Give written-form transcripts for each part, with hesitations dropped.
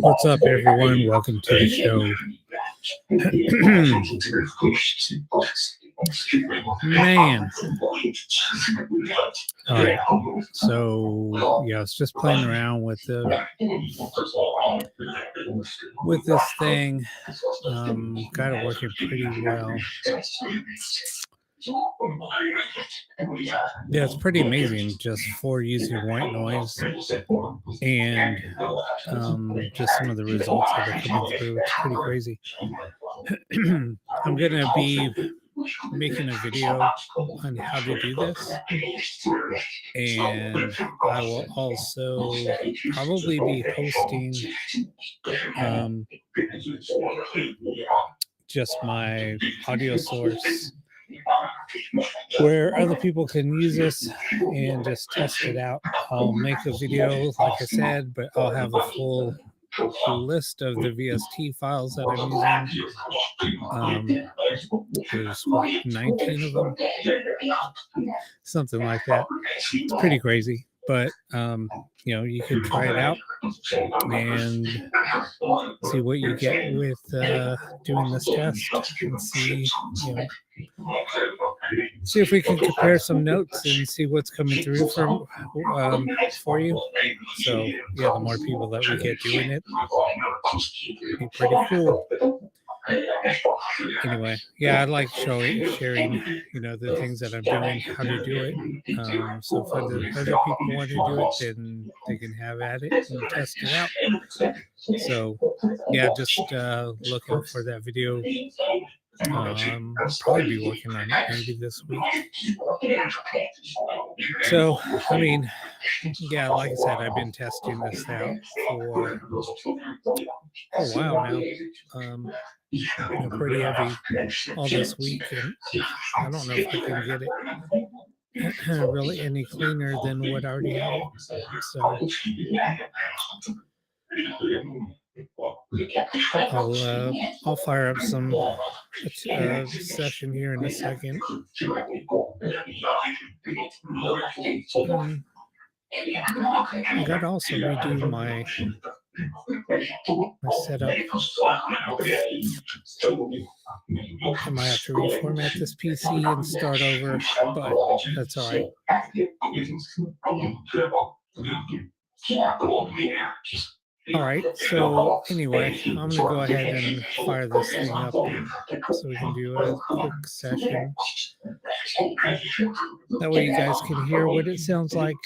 What's up, everyone? Welcome to the show. Man. All right. So, yeah, I was just playing around with this thing. Got it working pretty well. Yeah, it's pretty amazing just for using white noise and just some of the results that are coming through. It's pretty crazy. I'm going to be making a video on how to do this, and I will also probably be posting just my audio source where other people can use this and just test it out. I'll make a video, like I said, but I'll have a full list of the VST files that I'm using. There's 19 of them, something like that. It's pretty crazy, but you can try it out and see what you get with doing this test, and see if we can compare some notes and see what's coming through for you. So yeah, the more people that we get doing it, it'd be pretty cool. Anyway, yeah, I like sharing, the things that I'm doing, how to do it. So if other people want to do it, then they can have at it and test it out. So yeah, just look out for that video. I'll probably be working on it maybe this week. So, I mean, yeah, like I said, I've been testing this out for a while now. Pretty heavy all this week, and I don't know if I can get it really any cleaner than what I already have. So I'll fire up some session here in a second. I got to also redo my setup. I might have to reformat this PC and start over, but that's all right. All right, so anyway, I'm going to go ahead and fire this thing up so we can do a quick session. That way you guys can hear what it sounds like.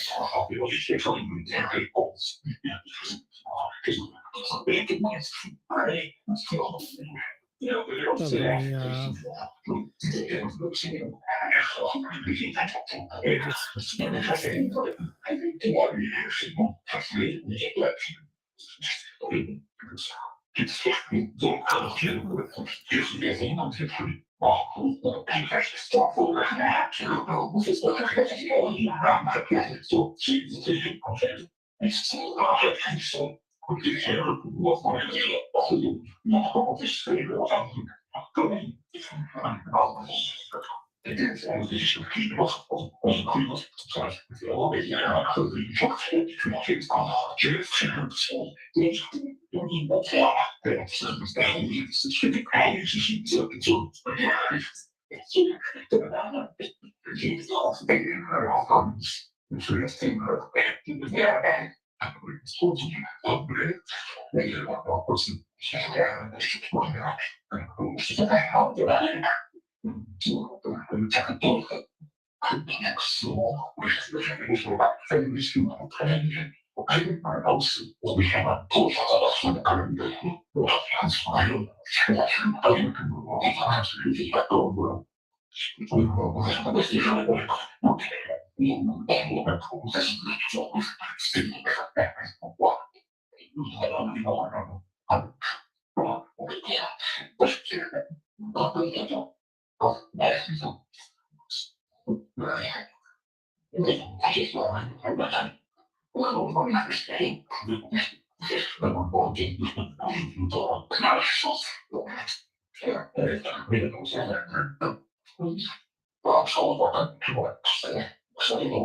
So let me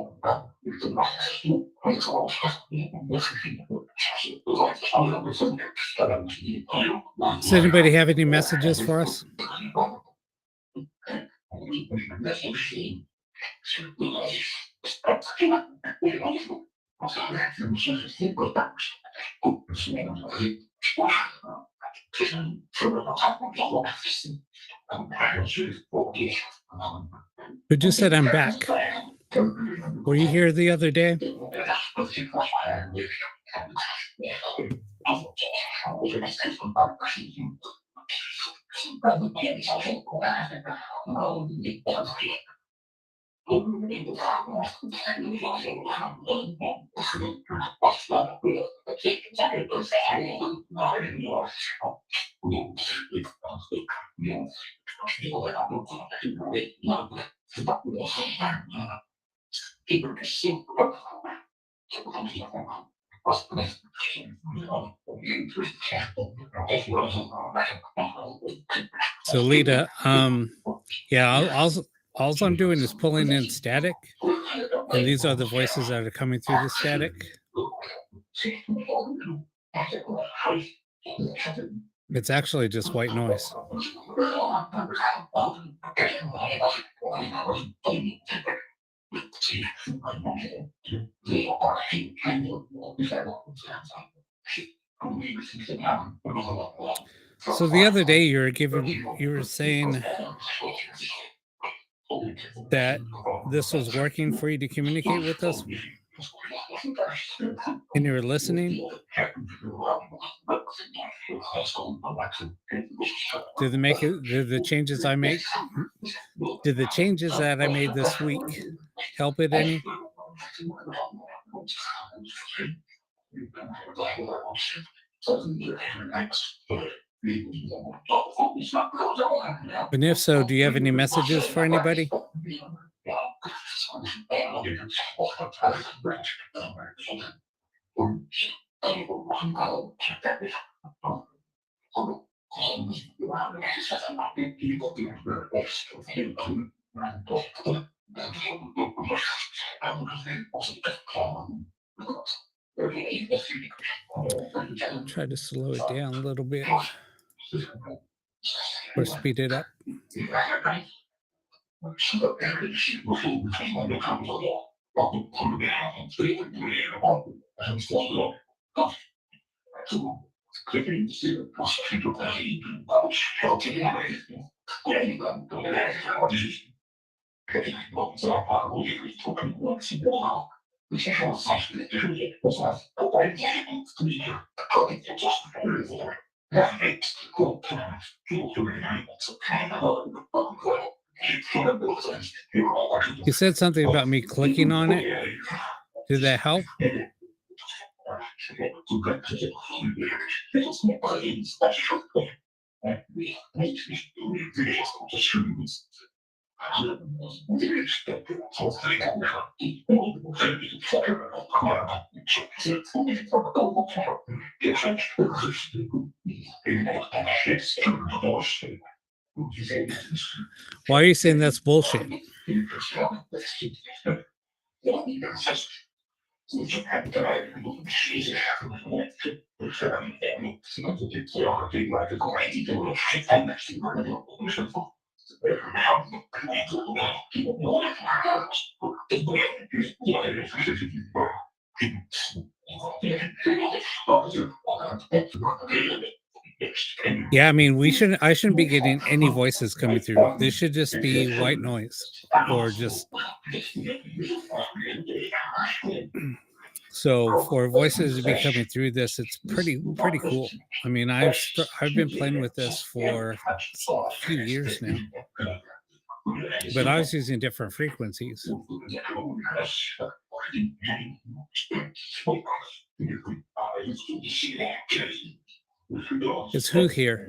Does anybody have any messages for us? Who just said I'm back? Were you here the other day? So Lita, yeah, all I'm doing is pulling in static, and these are the voices that are coming through the static. It's actually just white noise. So the other day you were saying that this was working for you to communicate with us and you were listening. Did the changes I make? Did the changes that I made this week help it any? And if so, do you have any messages for anybody? Try to slow it down a little bit or speed it up. You said something about me clicking on it. Did that help? Why are you saying that's bullshit? Yeah, I mean, I shouldn't be getting any voices coming through. This should just be white noise or just so for voices to be coming through this, it's pretty cool. I mean, I've been playing with this for a few years now, but I was using different frequencies. Is who here?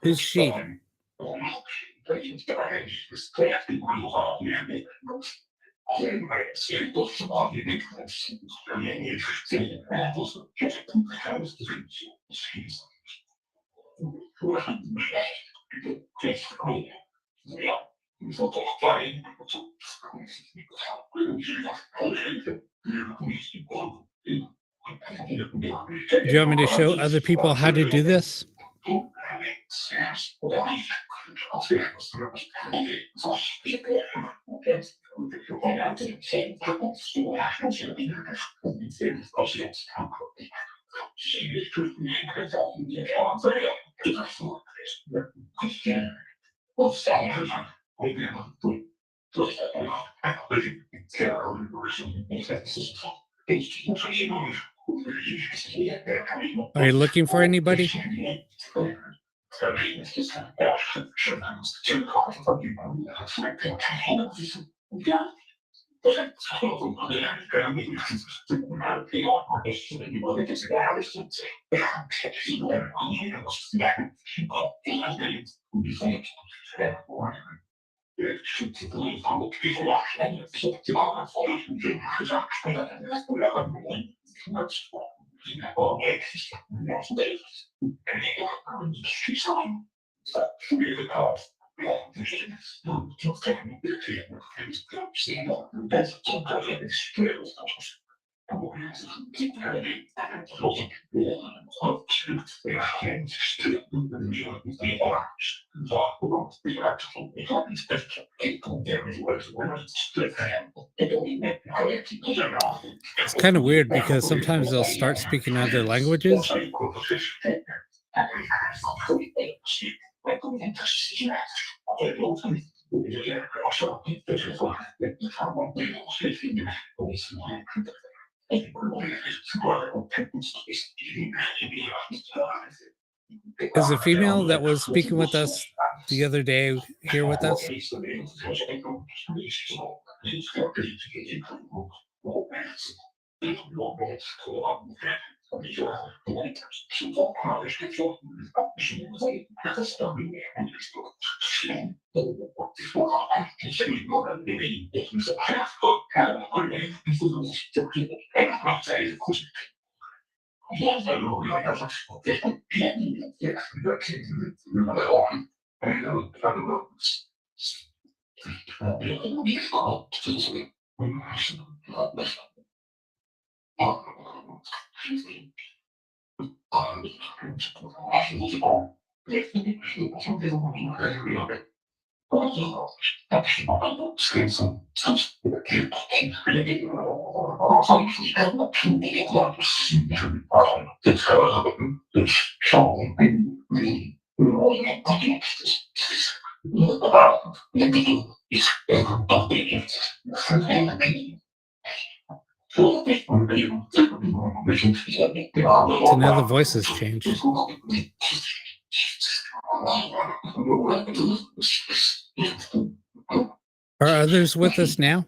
Who's she? Do you want me to show other people how to do this? Are you looking for anybody? It's kind of weird because sometimes they'll start speaking other languages. Is the female that was speaking with us the other day here with us? So now the voice has changed. Are others with us now?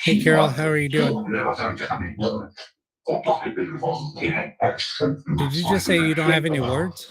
Hey, Carol, how are you doing? Did you just say you don't have any words?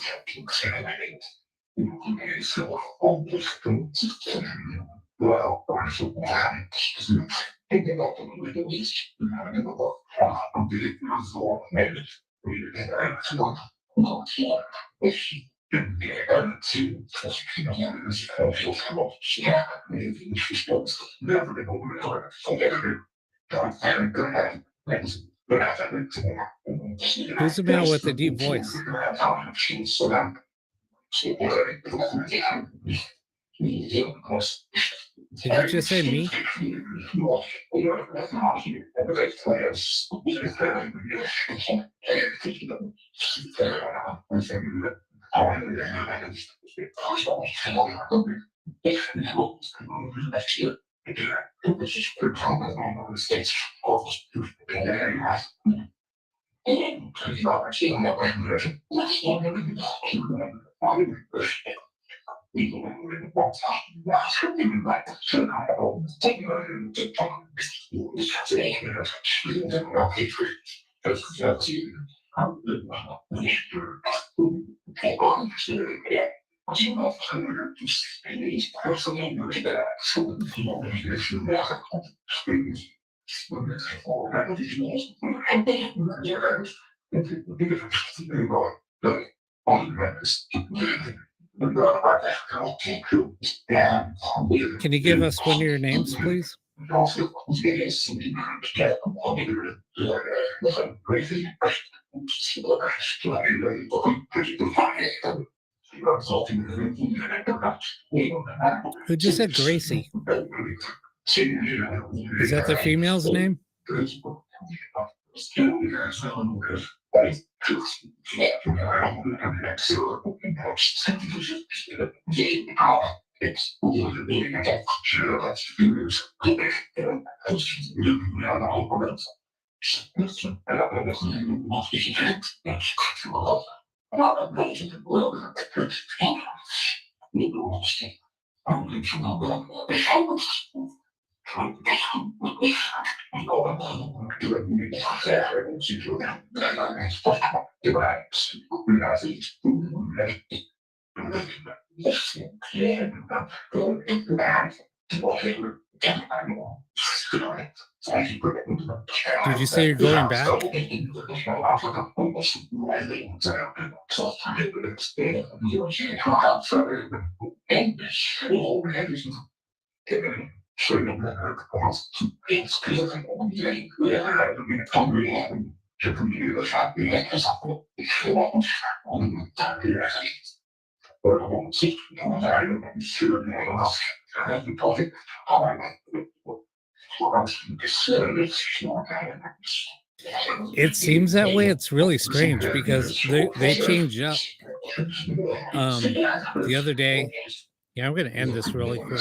Who's the male with the deep voice? Did you just say me? Can you give us one of your names, please? Who just said Gracie? Is that the female's name? Did you say you're going back? It seems that way. It's really strange because they change up. The other day, yeah, I'm going to end this really quick.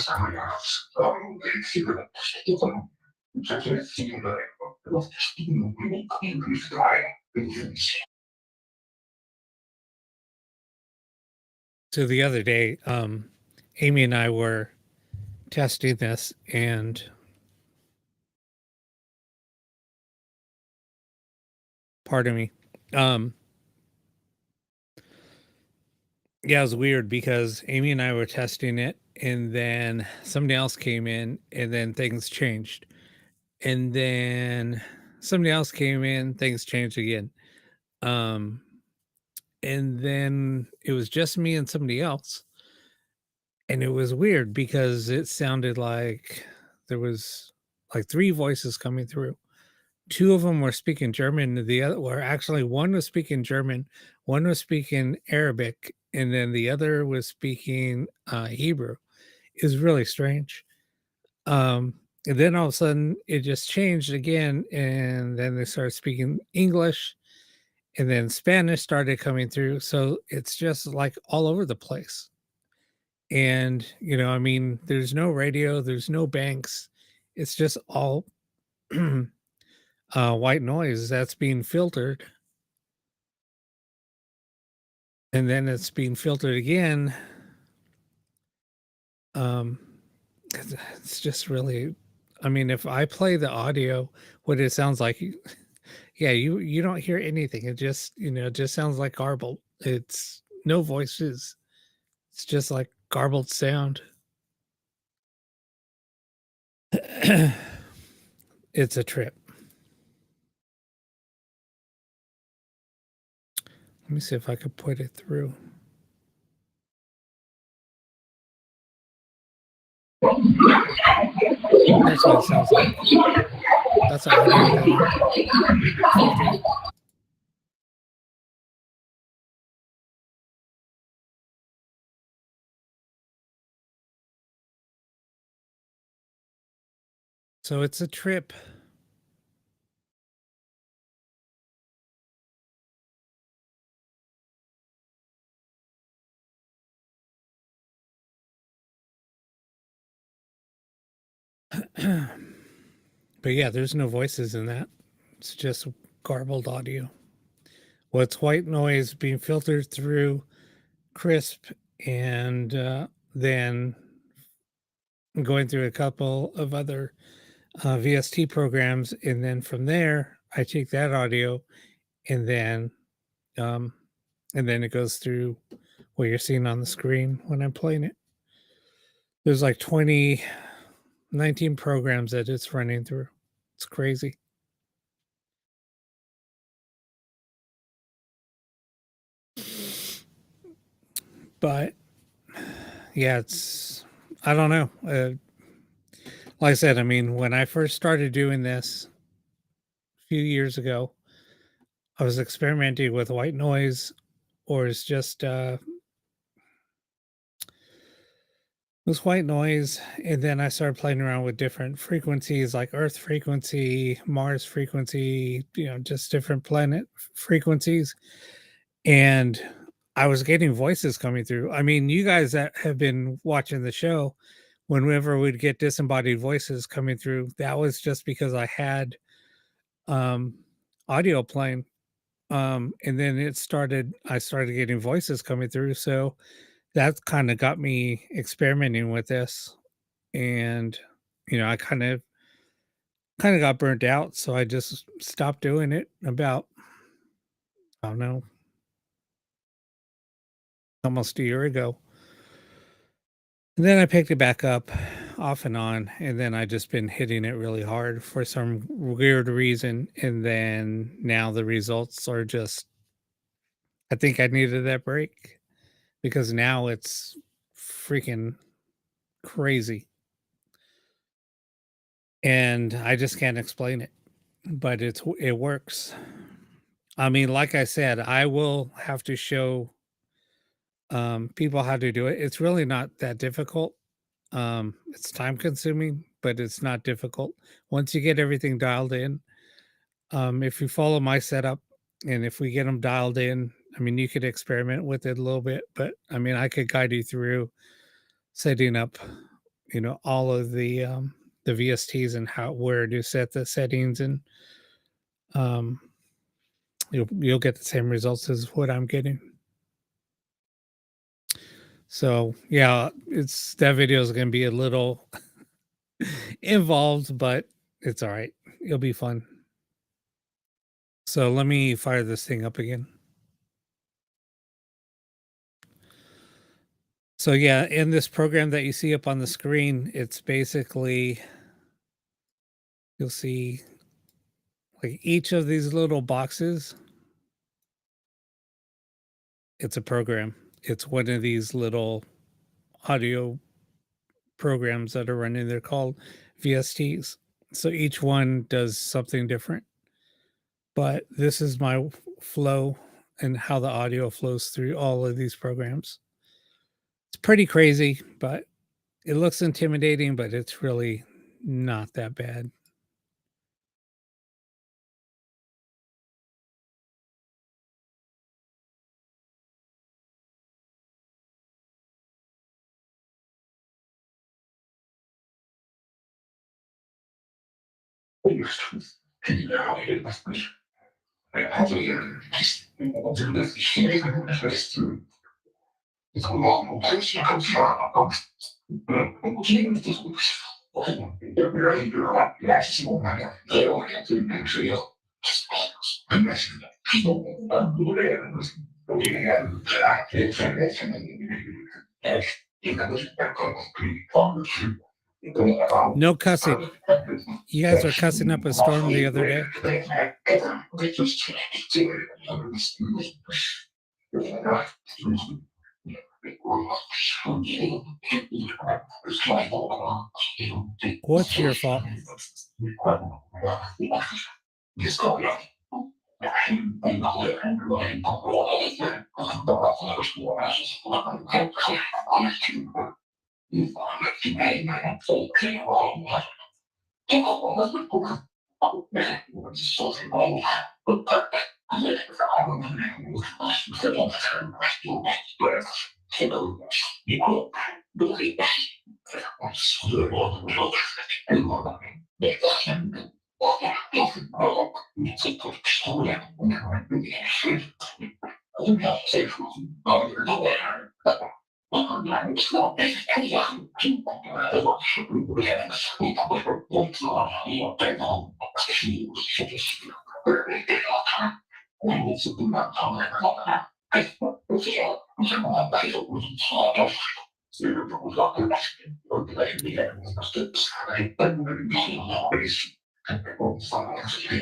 So the other day, Amy and I were testing this, and pardon me. Yeah, it was weird because Amy and I were testing it, and then somebody else came in, and then things changed. And then somebody else came in, things changed again. Um, and then it was just me and somebody else. And it was weird because it sounded like there was like three voices coming through. two of them were speaking German. The other were actually one was speaking German, one was speaking Arabic, and then the other was speaking Hebrew. It was really strange. And then all of a sudden it just changed again, and then they started speaking English, and then Spanish started coming through. So it's just like all over the place. And I mean, there's no radio, there's no banks. It's just all white noise that's being filtered, and then it's being filtered again. Um, it's just really, I mean, if I play the audio, what it sounds like, yeah, you don't hear anything. It just it just sounds like garbled. It's no voices. It's just like garbled sound. It's a trip. Let me see if I could put it through. That's what it sounds like. That's audio. So it's a trip. But yeah, there's no voices in that. It's just garbled audio. Well, it's white noise being filtered through crisp, and then going through a couple of other VST programs, and then from there I take that audio, and then um, it goes through what you're seeing on the screen when I'm playing it. There's like 19 programs that it's running through. It's crazy. But yeah, I don't know. Like I said, I mean, when I first started doing this a few years ago, I was experimenting with white noise, or it's just it was white noise, and then I started playing around with different frequencies like Earth frequency, Mars frequency, just different planet frequencies, and I was getting voices coming through. I mean, you guys that have been watching the show, whenever we'd get disembodied voices coming through, that was just because I had um, audio playing. And then I started getting voices coming through. So that kind of got me experimenting with this. And, I kind of got burnt out. So I just stopped doing it about, I don't know, almost a year ago. And then I picked it back up off and on. And then I just been hitting it really hard for some weird reason. And then now the results are just, I think I needed that break, because now it's freaking crazy. And I just can't explain it, but it works. I mean, like I said, I will have to show people how to do it. It's really not that difficult. It's time consuming, but it's not difficult once you get everything dialed in. If you follow my setup, and if we get them dialed in, I mean, you could experiment with it a little bit, but I mean, I could guide you through setting up, all of the VSTs, and where to set the settings, and um, you'll get the same results as what I'm getting. So yeah, it's that video is going to be a little involved, but it's all right. It'll be fun. So let me fire this thing up again. So yeah, in this program that you see up on the screen, it's basically, you'll see like each of these little boxes, it's a program. It's one of these little audio programs that are running. They're called VSTs. So each one does something different. but this is my flow and how the audio flows through all of these programs. It's pretty crazy, but it looks intimidating, but it's really not that bad. No cussing. You guys were cussing up a storm the other day. What's your fault?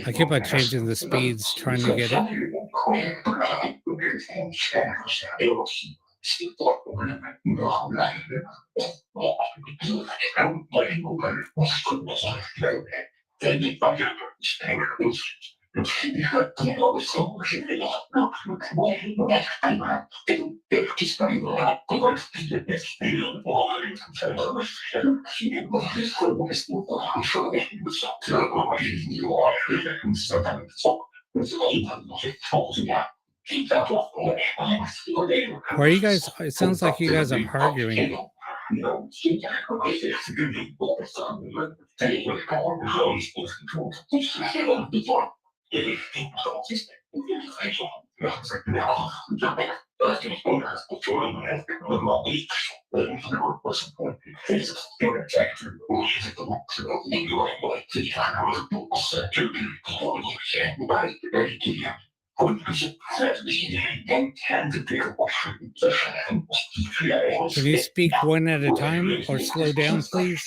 I keep on changing the speeds trying to get it. Where are you guys? It sounds like you guys are arguing. Can you speak one at a time or slow down, please?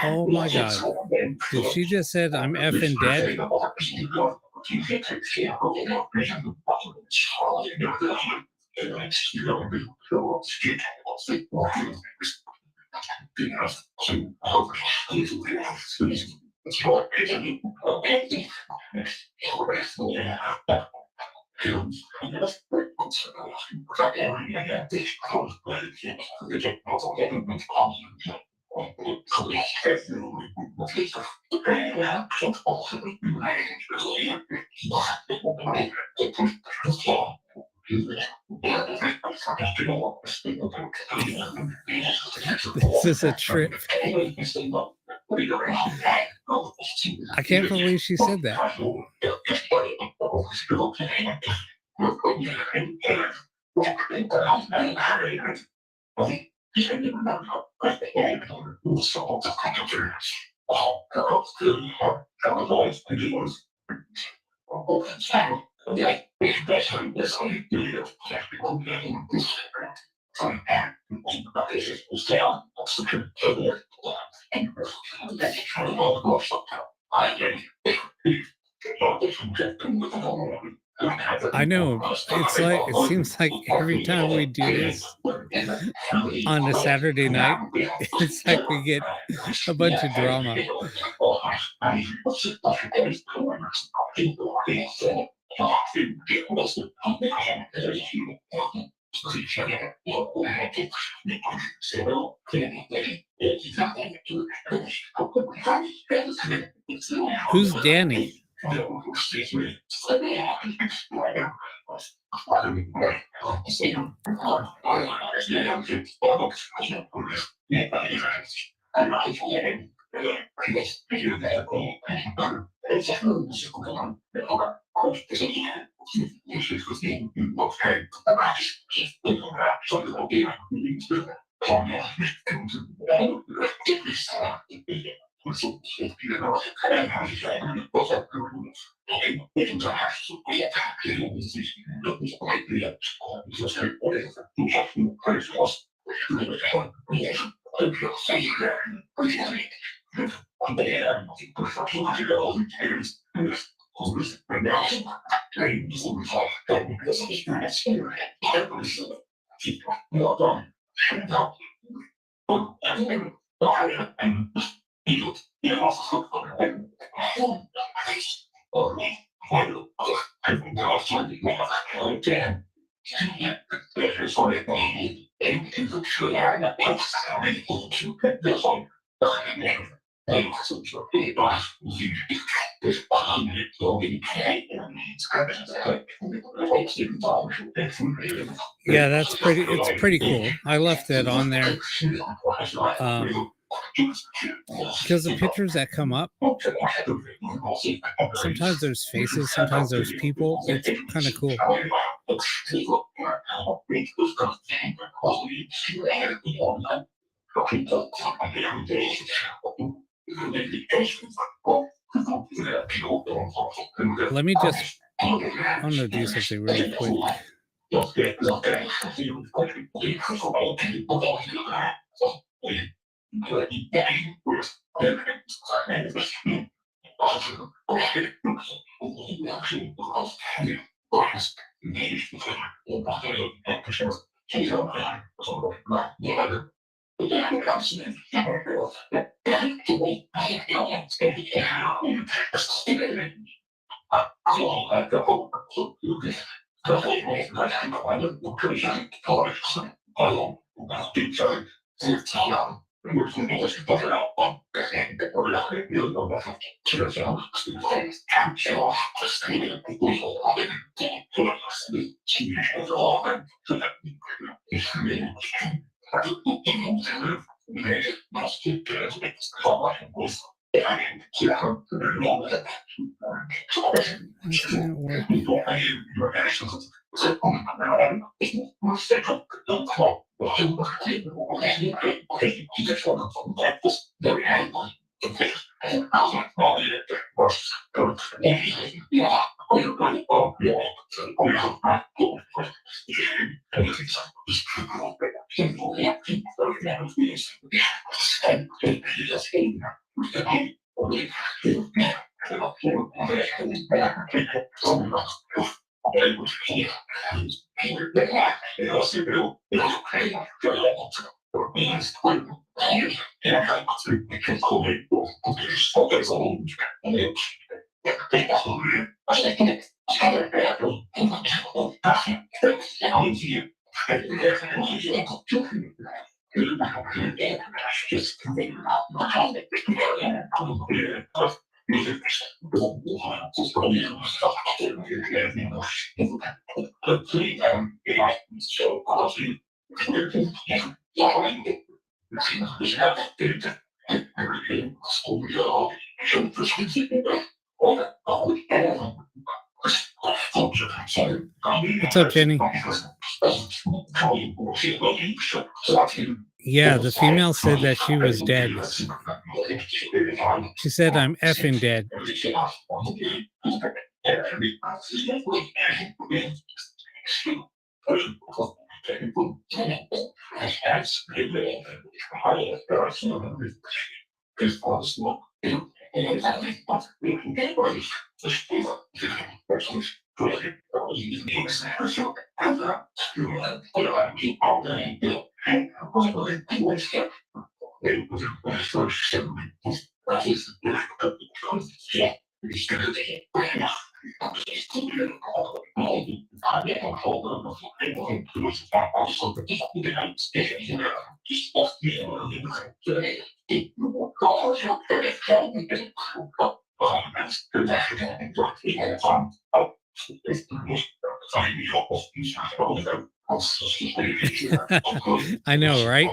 Oh my God. Did she just said I'm effing dead? This is a trip. I can't believe she said that. I know. It's like it seems like every time we do this on a Saturday night, it's like we get a bunch of drama. Who's Danny? Yeah, that's pretty. It's pretty cool. I left it on there because the pictures that come up, sometimes there's faces, sometimes there's people. It's kind of cool. Let me just. I'm gonna do something really quick. That can't work. What's up, Jenny? Yeah, the female said that she was dead. She said, I'm effing dead. I know, right?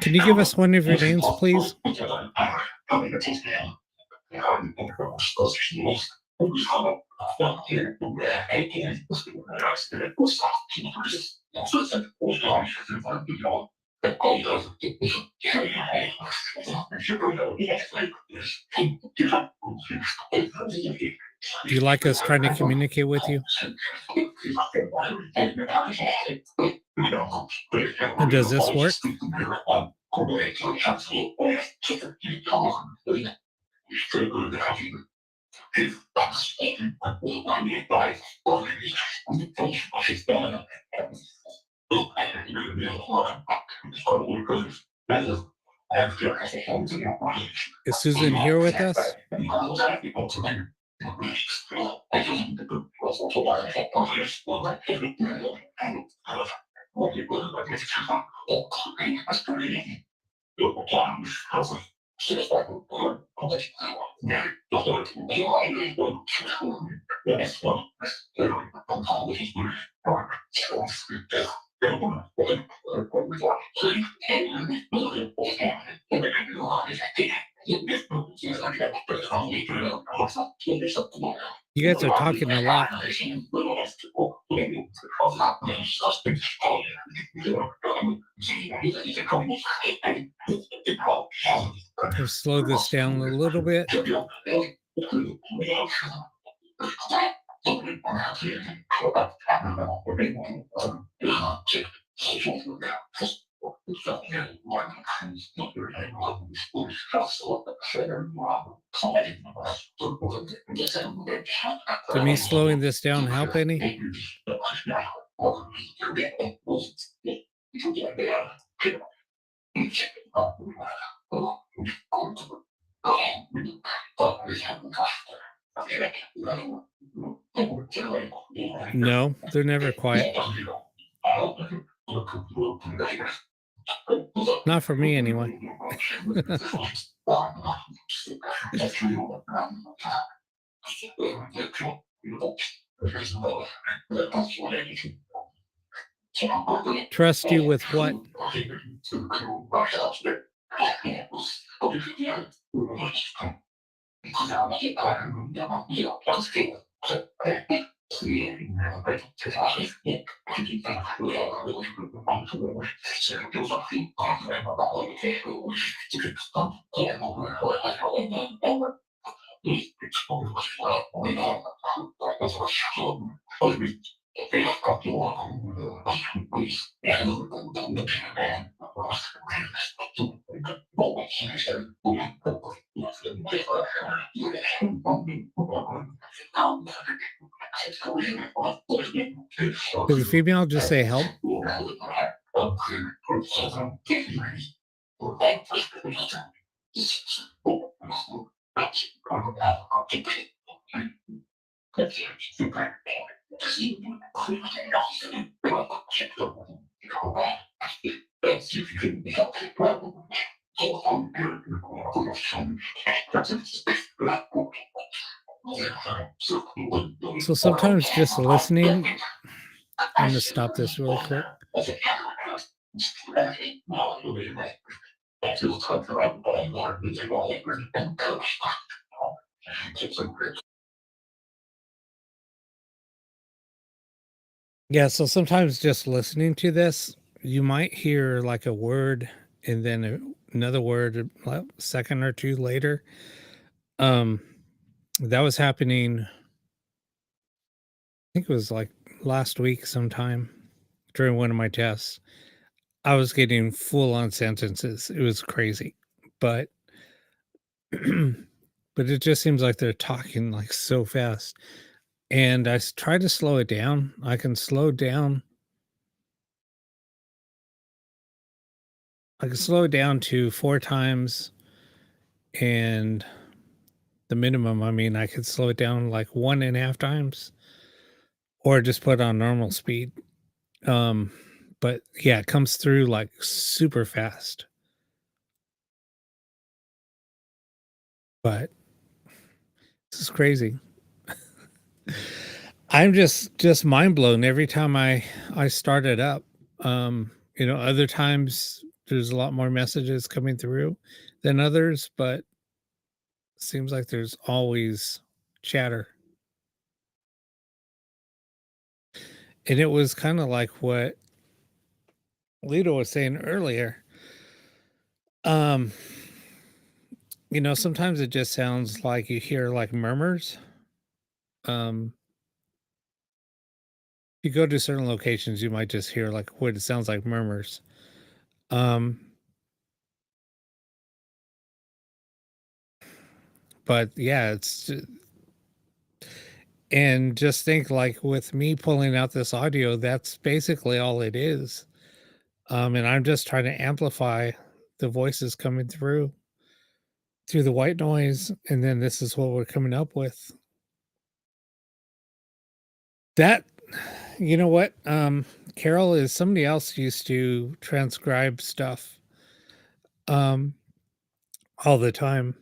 Can you give us one of your names, please? Do you like us trying to communicate with you? And does this work? Is Susan here with us? You guys are talking a lot. Let's slow this down a little bit. Did me slowing this down help any? No, they're never quiet. Not for me, anyway. Trust you with what? Did the female just say help? So sometimes just listening, I'm gonna stop this really quick. Yeah, so sometimes just listening to this, you might hear like a word and then another word a second or two later. Um, that was happening, I think it was like last week sometime during one of my tests. I was getting full on sentences. It was crazy. But but it just seems like they're talking like so fast. And try to slow it down. I can slow it down to 4 times, and the minimum, I mean, I could slow it down like 1.5 times or just put on normal speed. Um, but yeah, it comes through like super fast. But this is crazy. I'm just mind blown every time I start it up. Other times there's a lot more messages coming through than others, but seems like there's always chatter. And it was kind of like what Lito was saying earlier. Um, sometimes it just sounds like you hear like murmurs. Um, if you go to certain locations, you might just hear like what it sounds like murmurs. Um, but yeah, and just think like with me pulling out this audio, that's basically all it is. And I'm just trying to amplify the voices coming through the white noise, and then this is what we're coming up with. That you know what? Carol is somebody else used to transcribe stuff um all the time.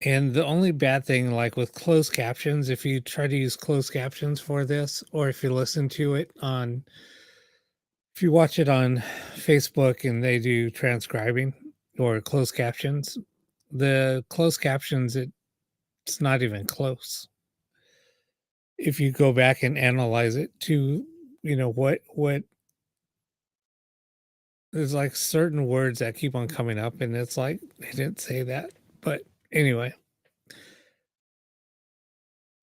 And the only bad thing, like with closed captions, if you try to use closed captions for this, or if you listen to it on if you watch it on Facebook and they do transcribing or closed captions, the closed captions, it's not even close. If you go back and analyze it to, what there's like certain words that keep on coming up, and it's like they didn't say that. But anyway,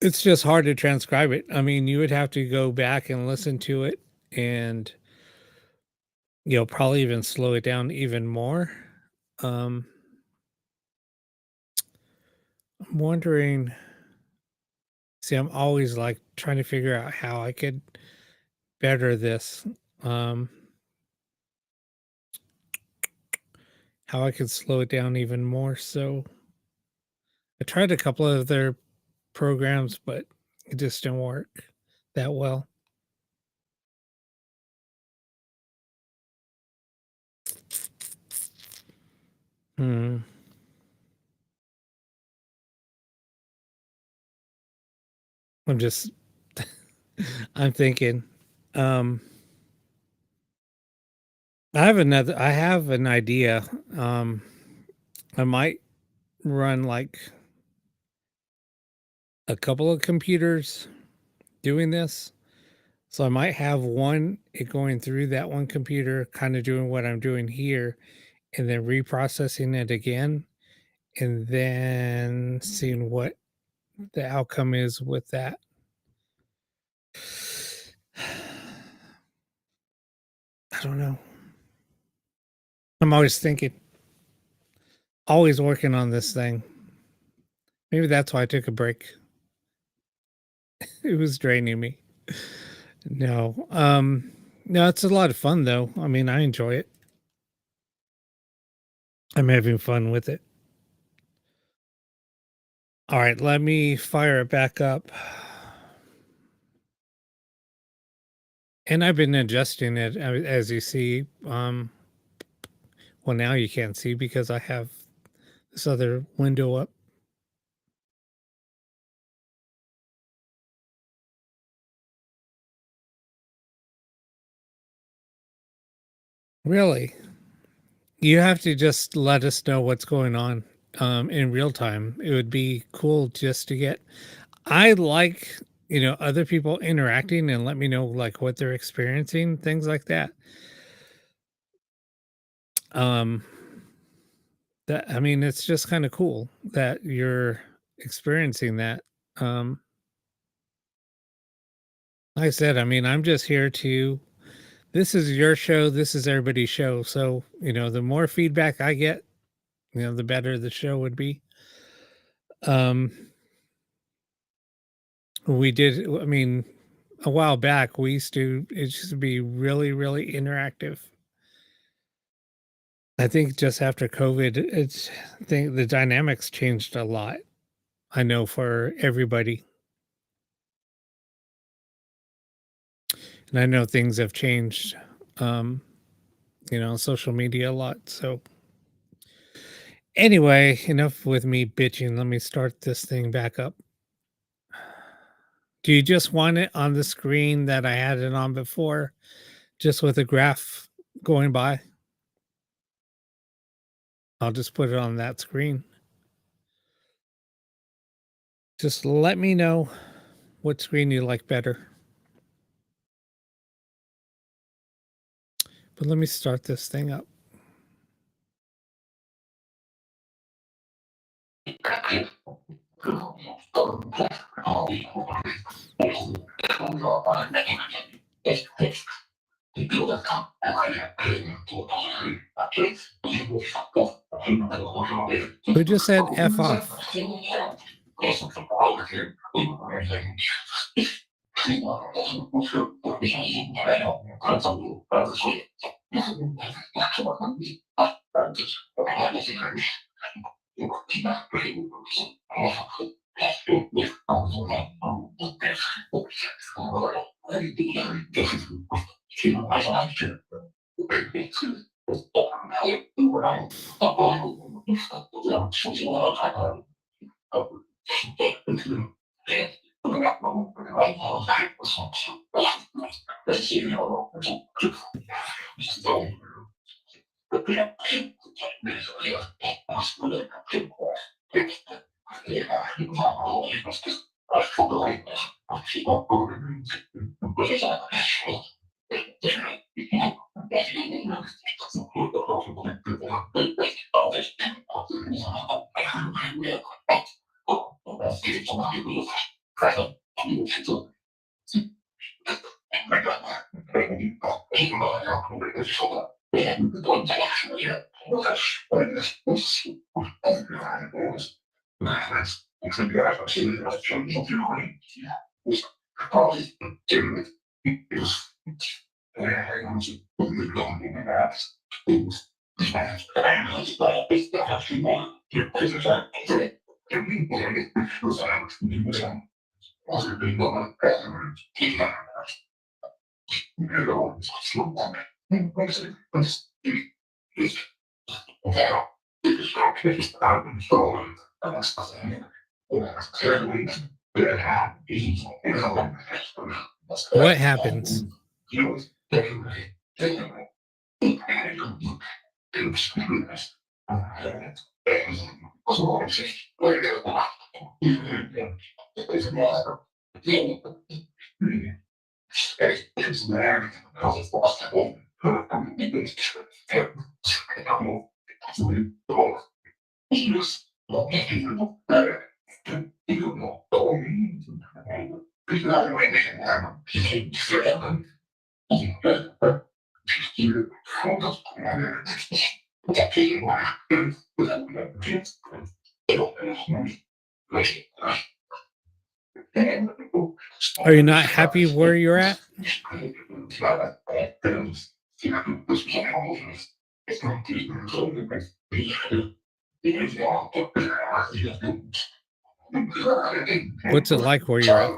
it's just hard to transcribe it. I mean, you would have to go back and listen to it and probably even slow it down even more. Um, I'm wondering, see, I'm always like trying to figure out how I could better this. Um, how I could slow it down even more. So I tried a couple of their programs, but it just didn't work that well. Hmm. I'm just I'm thinking. Um I have an idea. Um I might run like a couple of computers doing this. So I might have one it going through that one computer, kind of doing what I'm doing here, and then reprocessing it again, and then seeing what the outcome is with that. I don't know. I'm always thinking, always working on this thing. Maybe that's why I took a break. It was draining me. No. No, it's a lot of fun though. I mean, I enjoy it. I'm having fun with it. All right, let me fire it back up. And I've been adjusting it as you see. Well, now you can't see because I have this other window up. Really? You have to just let us know what's going on in real time. It would be cool just to get. I like, other people interacting and let me know like what they're experiencing, things like that. Um, that I mean, it's just kind of cool that you're experiencing that. Um, like I said, I mean, I'm just here to. This is your show. This is everybody's show. So the more feedback I get, the better the show would be. Um, we did. I mean, a while back we used to. It used to be really, really interactive. I think just after COVID, I think the dynamics changed a lot. I know for everybody, and I know things have changed. Um, social media a lot. So anyway, enough with me bitching. Let me start this thing back up. Do you just want it on the screen that I had it on before, just with a graph going by? I'll just put it on that screen. Just let me know what screen you like better. But let me start this thing up. Who just said F off? What happens? Are you not happy where you're at? What's it like where you're at?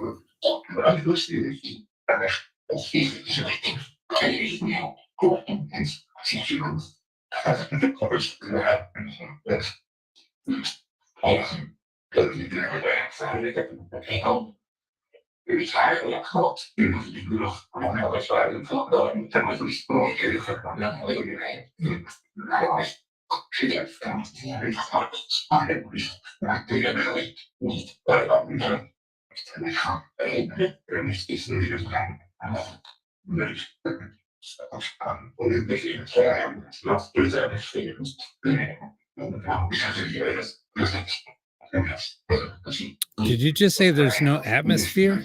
Did you just say there's no atmosphere?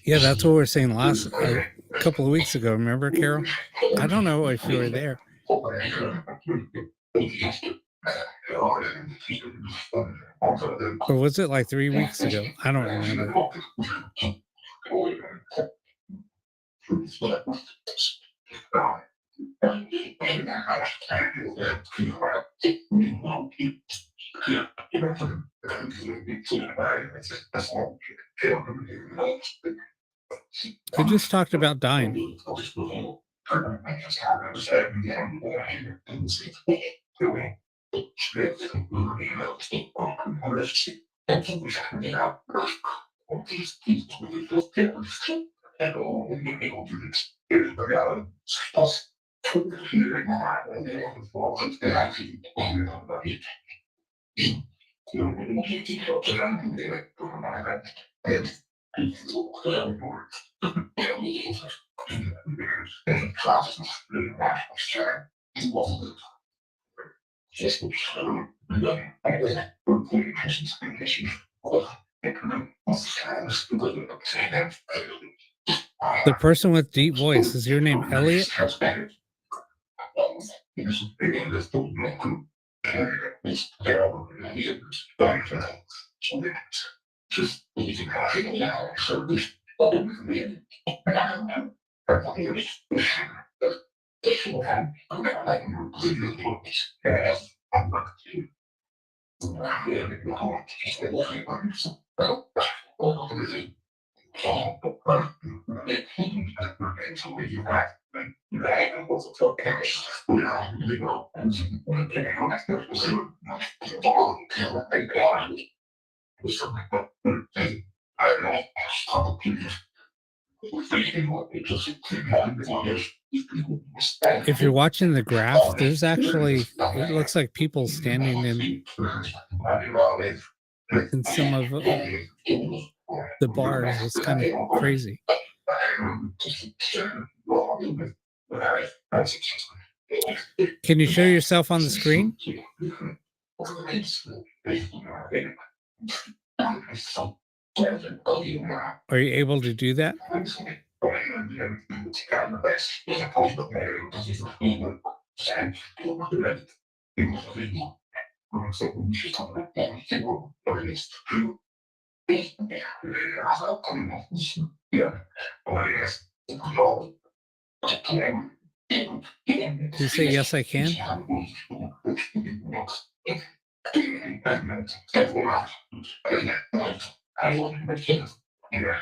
Yeah, that's what we were saying last a couple of weeks ago. Remember, Carol? I don't know if you were there. Or was it like 3 weeks ago? I don't remember. Who just talked about dying? The person with deep voice, is your name Elliot? If you're watching the graph, there's actually, it looks like people standing in some of the bars. It's kind of crazy. Can you show yourself on the screen? Are you able to do that? Do you say yes, I can?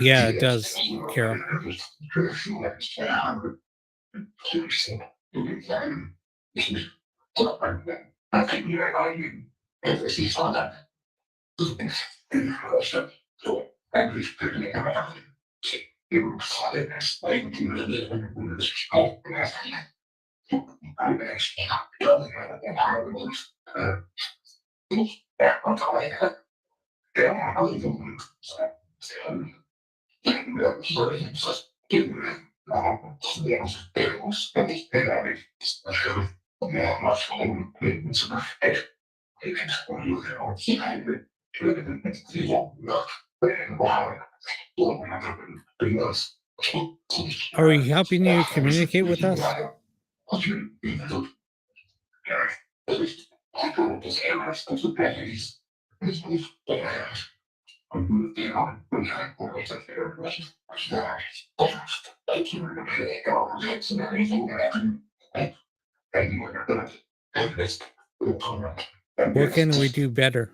Yeah, it does, Carol. Are we helping you communicate with us? What can we do better?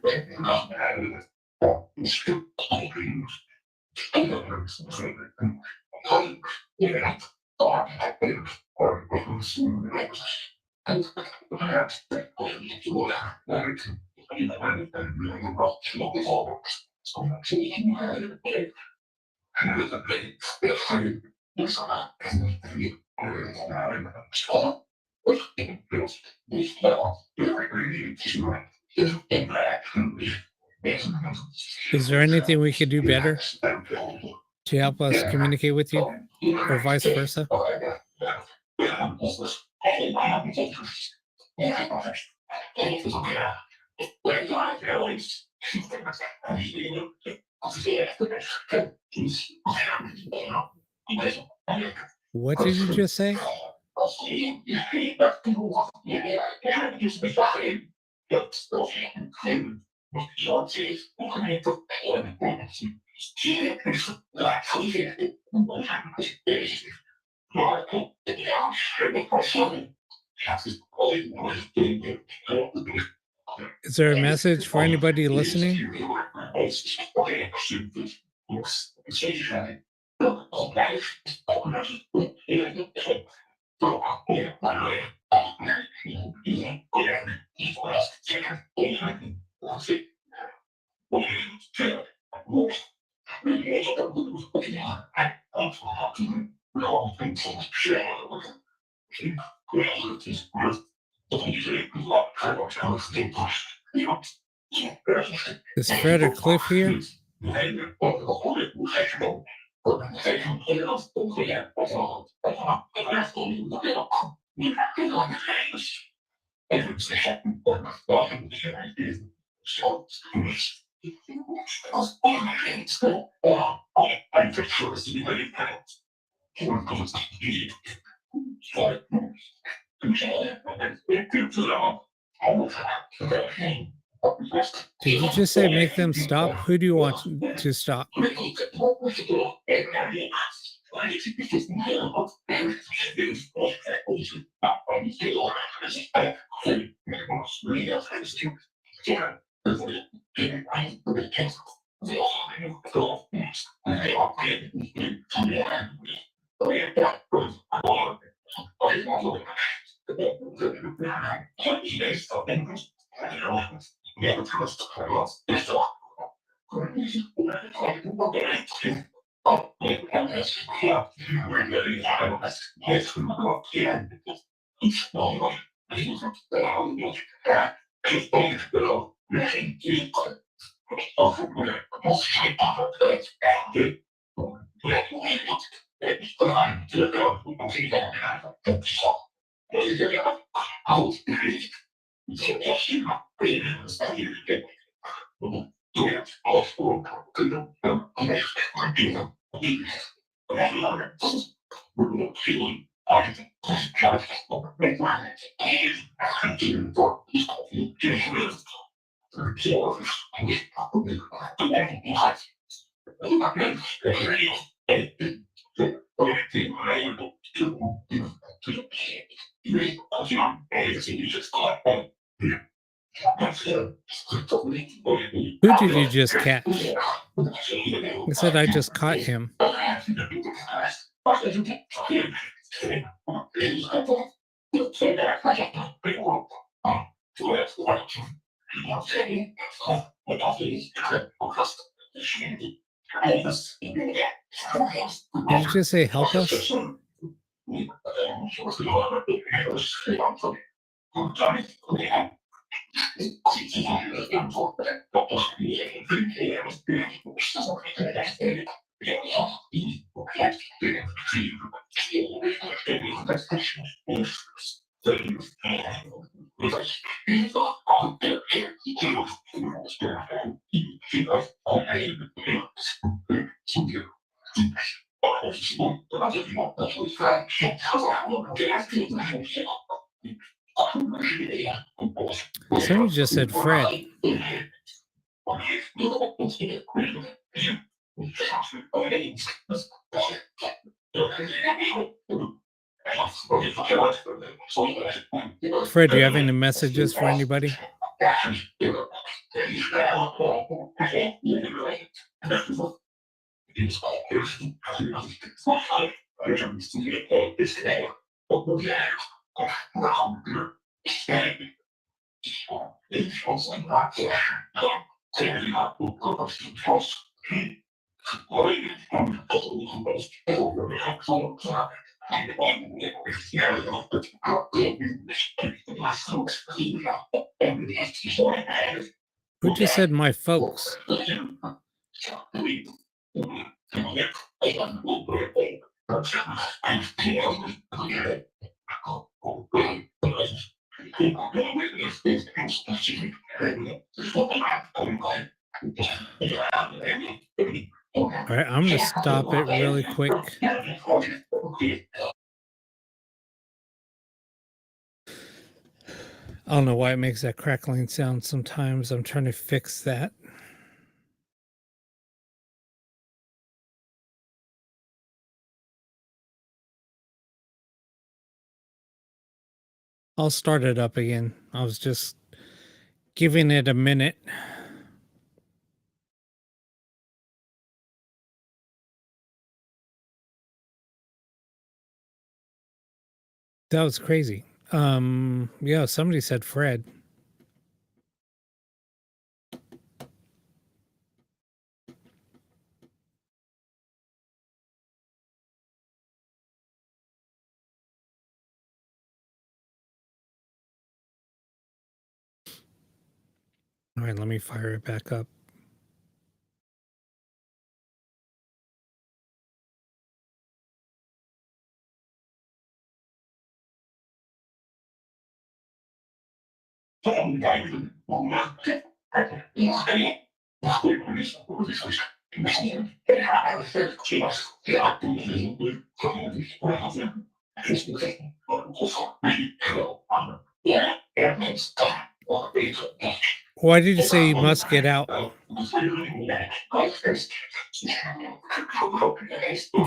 Is there anything we could do better to help us communicate with you, or vice versa? What did you just say? Is there a message for anybody listening? Is Fred or Cliff here? Did you just say make them stop? Who do you want to stop? Who did you just catch? I said I just caught him. Did you just say help us? Somebody just said Fred. Fred, do you have any messages for anybody? Who just said my folks? All right, I'm gonna stop it really quick. I don't know why it makes that crackling sound sometimes. I'm trying to fix that. I'll start it up again. I was just giving it a minute. That was crazy. Yeah, somebody said Fred. All right, let me fire it back up. Why did you say you must get out?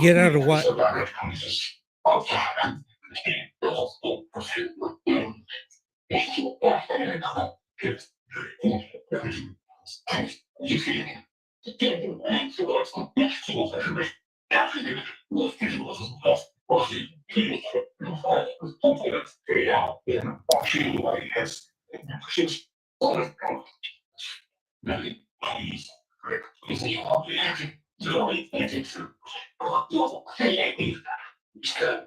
Get out of what?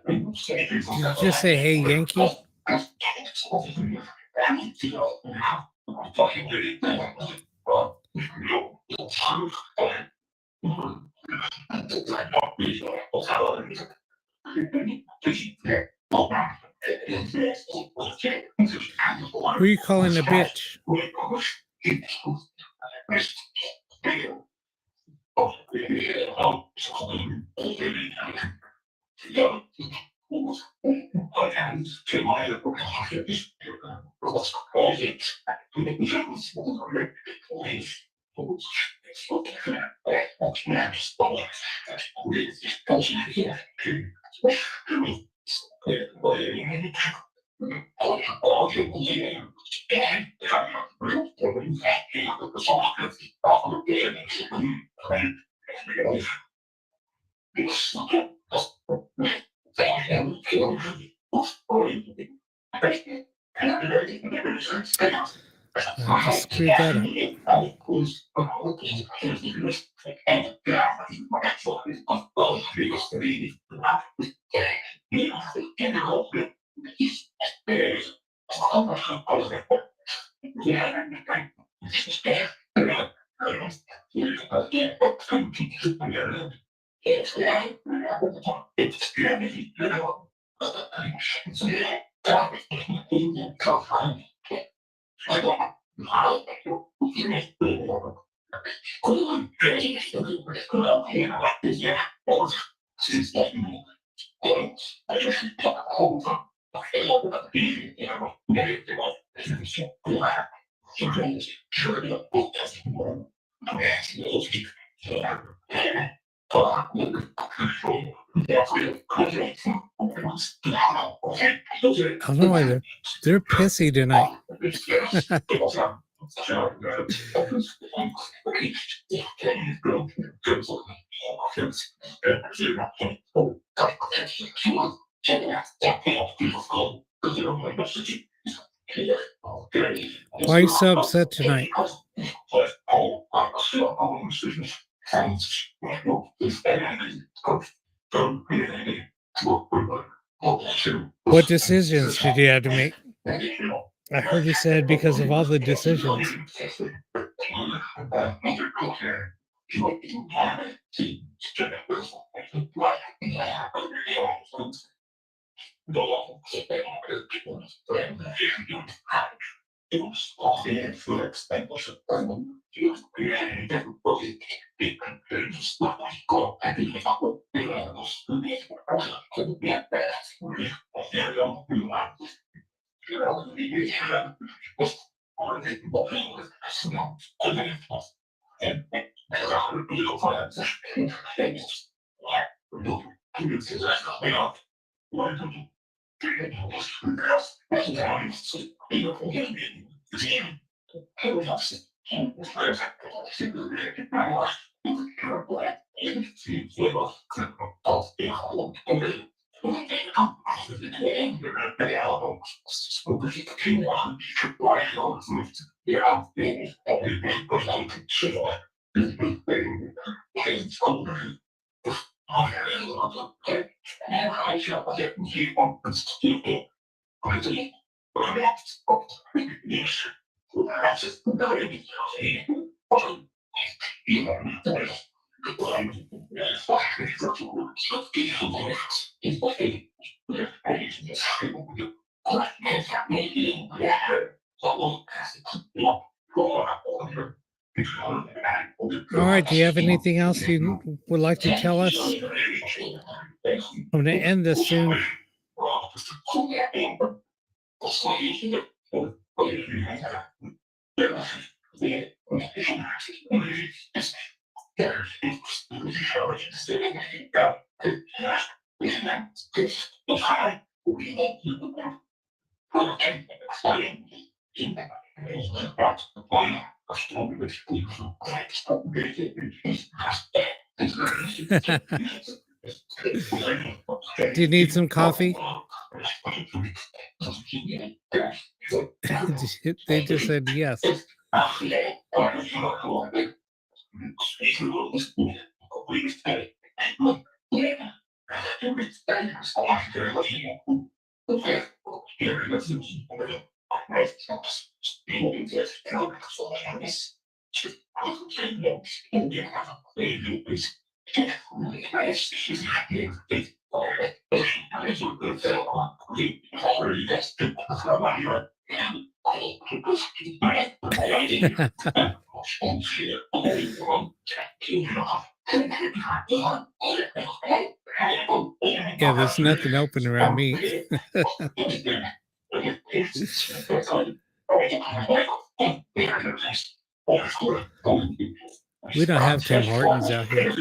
Did you just say, hey, Yankee? Who are you calling a bitch? I just screwed that up. don't know why they're pissy tonight. Why are you so upset tonight? What decisions did you have to make? I heard you said because of all the decisions. All right, do you have anything else you would like to tell us? I'm going to end this soon. Do you need some coffee? They just said yes. Yeah, there's nothing open around me. We don't have Tim Hortons out here.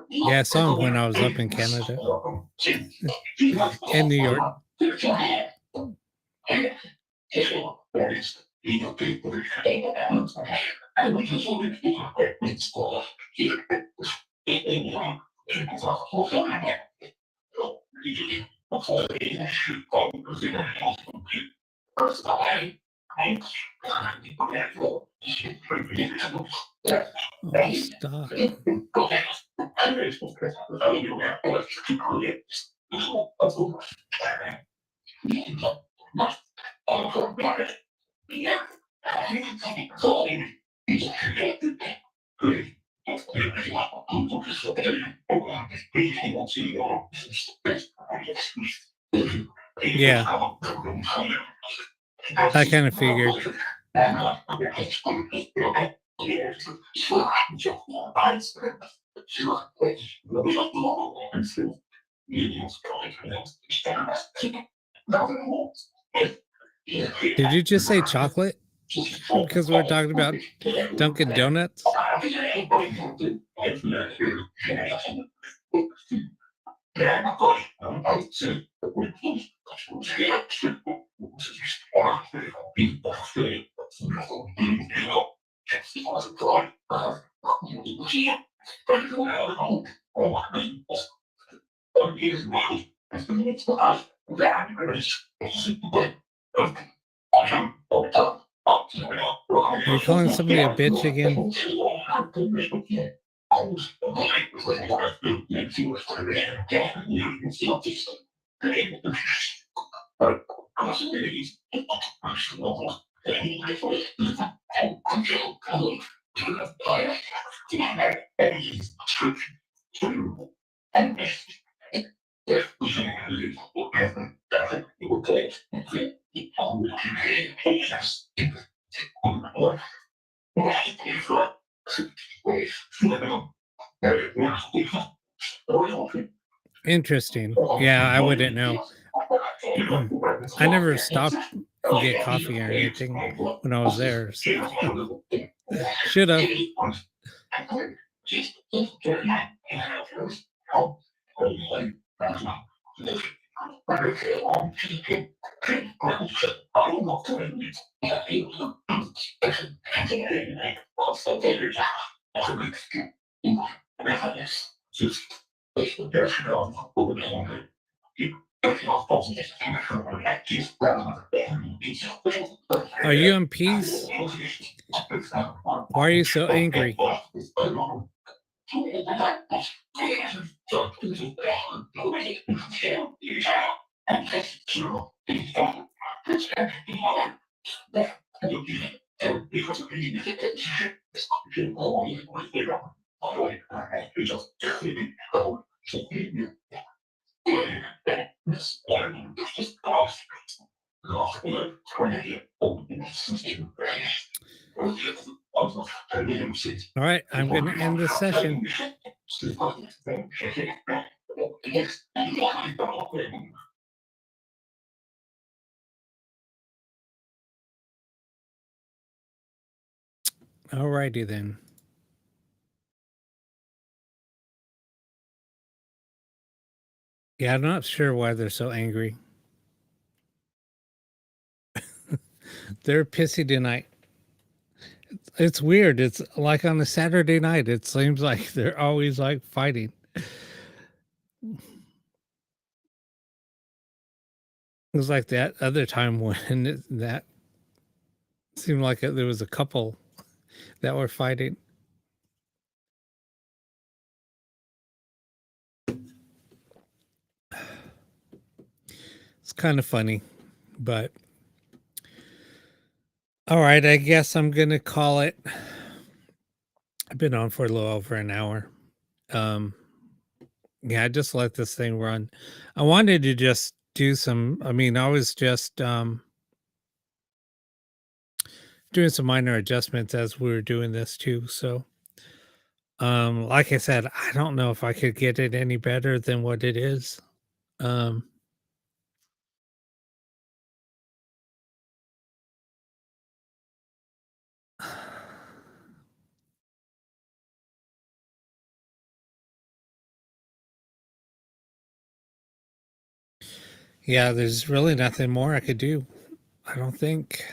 Yeah, I saw him when I was up in Canada and New York. Oh, stop. Yeah, I kind of figured. Did you just say chocolate? Because we're talking about Dunkin' Donuts? Are you calling somebody a bitch again? Interesting. Yeah, I wouldn't know. I never stopped and get coffee or anything when I was there. So should have. Are you in peace? Why are you so angry? All right, I'm going to end the session. All righty then. Yeah, I'm not sure why they're so angry. They're pissy tonight. It's weird. It's like on a Saturday night. It seems like they're always like fighting. It was like that other time when that seemed like there was a couple that were fighting. It's kind of funny, but all right, I guess I'm going to call it. I've been on for a little over an hour. Yeah, I just let this thing run. I wanted to just do some, I mean, I was just doing some minor adjustments as we were doing this too. So, like I said, I don't know if I could get it any better than what it is. Um, yeah, there's really nothing more I could do. I don't think.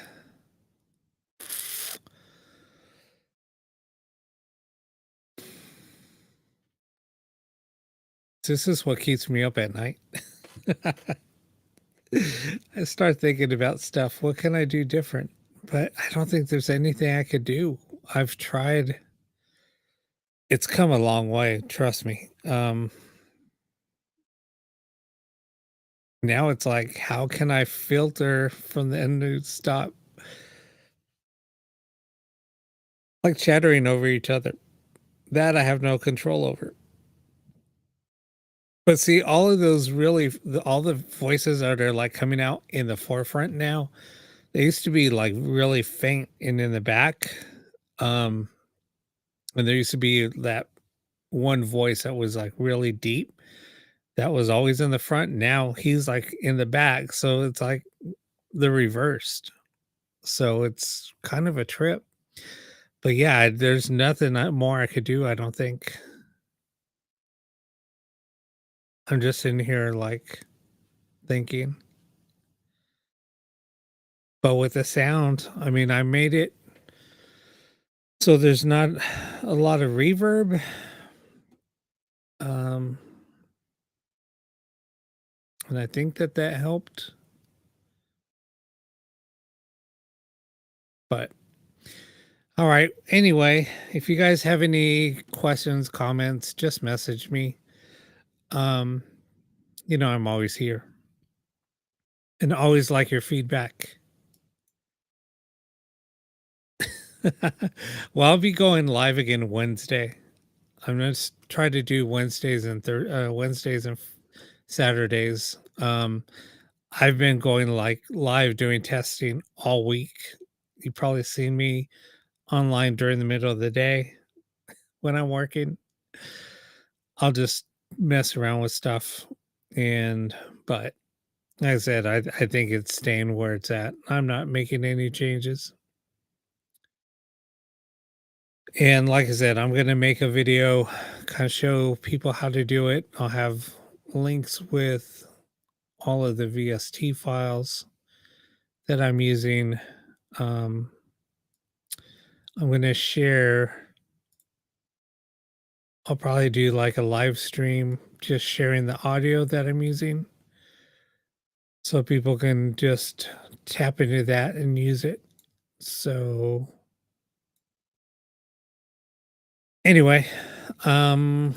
This is what keeps me up at night. I start thinking about stuff. What can I do different? But I don't think there's anything I could do. I've tried. It's come a long way, trust me. Now it's like, how can I filter from the end to stop like chattering over each other? That I have no control over. But see, all of those really, all the voices that are like coming out in the forefront now, They used to be like really faint and in the back. Um, and there used to be that one voice that was like really deep that was always in the front. Now he's like in the back. So it's like the reversed. So it's kind of a trip. But yeah, there's nothing more I could do, I don't think. I'm just in here like thinking. But with the sound, I mean, I made it so there's not a lot of reverb. Um, and I think that that helped. But all right. Anyway, if you guys have any questions, comments, just message me. Um, I'm always here and always like your feedback. Well, I'll be going live again Wednesday. I'm gonna try to do Wednesdays and Saturdays. I've been going like live doing testing all week. You probably seen me online during the middle of the day when I'm working. I'll just mess around with stuff, but like I said, I think it's staying where it's at. I'm not making any changes. And like I said, I'm gonna make a video, kind of show people how to do it. I'll have links with all of the VST files that I'm using. Um, I'm gonna share. I'll probably do like a live stream, just sharing the audio that I'm using, so people can just tap into that and use it. So anyway, um,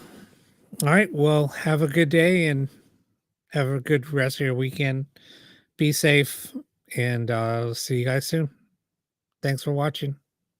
all right. Well, have a good day and have a good rest of your weekend. Be safe, and see you guys soon. Thanks for watching.